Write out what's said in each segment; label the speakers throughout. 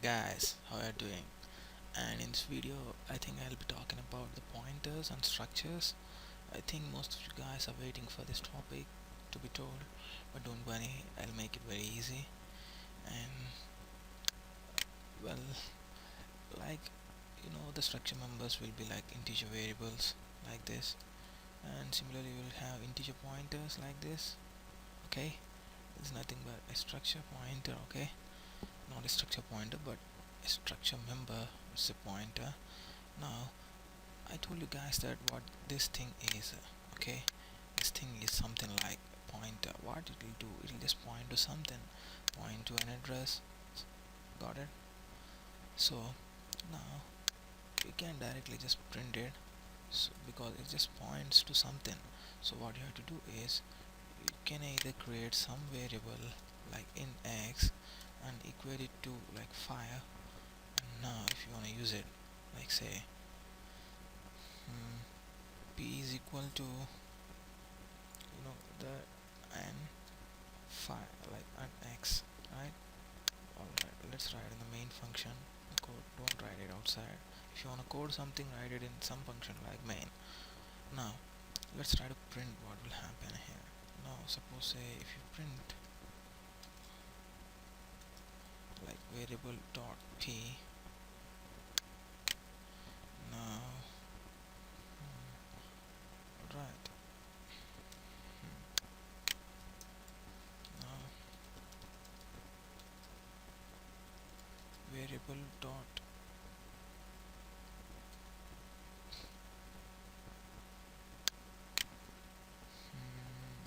Speaker 1: Guys, how are you doing? And in this video I think I'll be talking about the pointers and structures. I think most of you guys are waiting for this topic to be told, but don't worry, I'll make it very easy. And well, like the structure members will be like integer variables like this, and similarly we'll have integer pointers like this. Okay, it's nothing but a structure pointer. Okay, not a structure pointer but a structure member. It's a pointer. Now I told you guys that what this thing is. Okay, this thing is something like pointer. What it will do, it will just point to something, point to an address. Got it? So now you can directly just print it, so because it just points to something. So what you have to do is you can either create some variable like in x and equate it to like 5. And now if you want to use it, like say p is equal to the n 5, like an x, right? Alright, let's write in the main function the code. Don't write it outside. If you want to code something, write it in some function like main. Now let's try to print what will happen here. Now suppose say if you print like variable dot p. Now right, now variable dot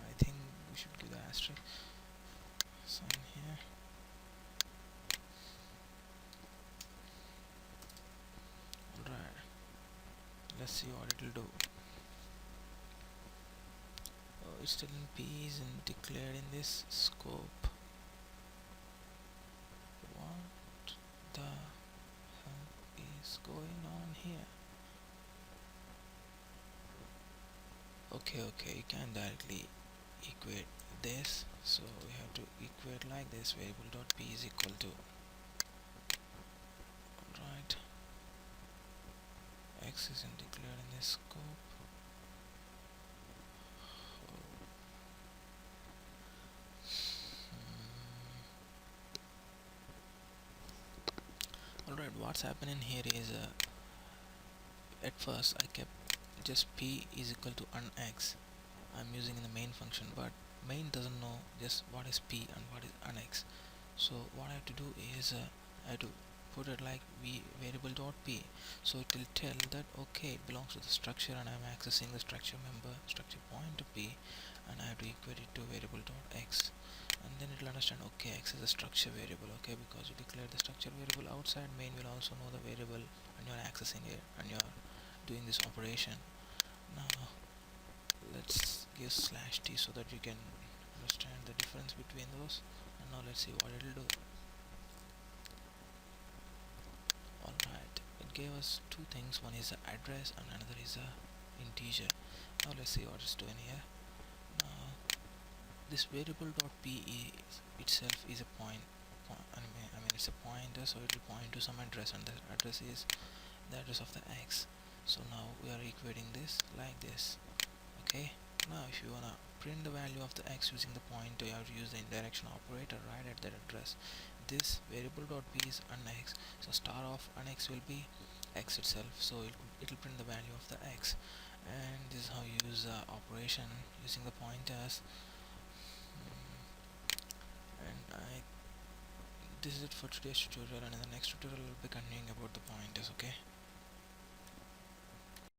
Speaker 1: I think we should give the asterisk sign here. Alright, let's see what it will do. Oh, it's still in p isn't declared in this scope. What the hell is going on here? Okay, you can directly equate this, so we have to equate like this. Variable dot p is equal to, right, x isn't declared in this scope. Alright, what's happening here is at first I kept just p is equal to unx. I'm using in the main function, but main doesn't know just what is p and what is unx. So what I have to do is I have to put it like variable dot p, so it will tell that okay, it belongs to the structure and I'm accessing the structure member, structure pointer p, and I have to equate it to variable dot x, and then it will understand okay, x is a structure variable. Okay, because you declare the structure variable outside, main will also know the variable and you're accessing it and you're doing this operation. Now let's give slash t so that you can understand the difference between those. And now let's see what it'll do. Alright, it gave us two things, one is the address and another is a integer. Now let's see what it's doing here. Now this variable dot p is itself is a I mean it's a pointer, so it will point to some address, and the address is the address of the x. So now we are equating this like this. Okay, now if you wanna print the value of the x using the pointer, you have to use the indirection operator right at that address. This variable dot p is unx, so star of unx will be x itself, so it will print the value of the x. And this is how you use operation using the pointers. And this is it for today's tutorial, and in the next tutorial we'll be continuing about the pointers. Okay.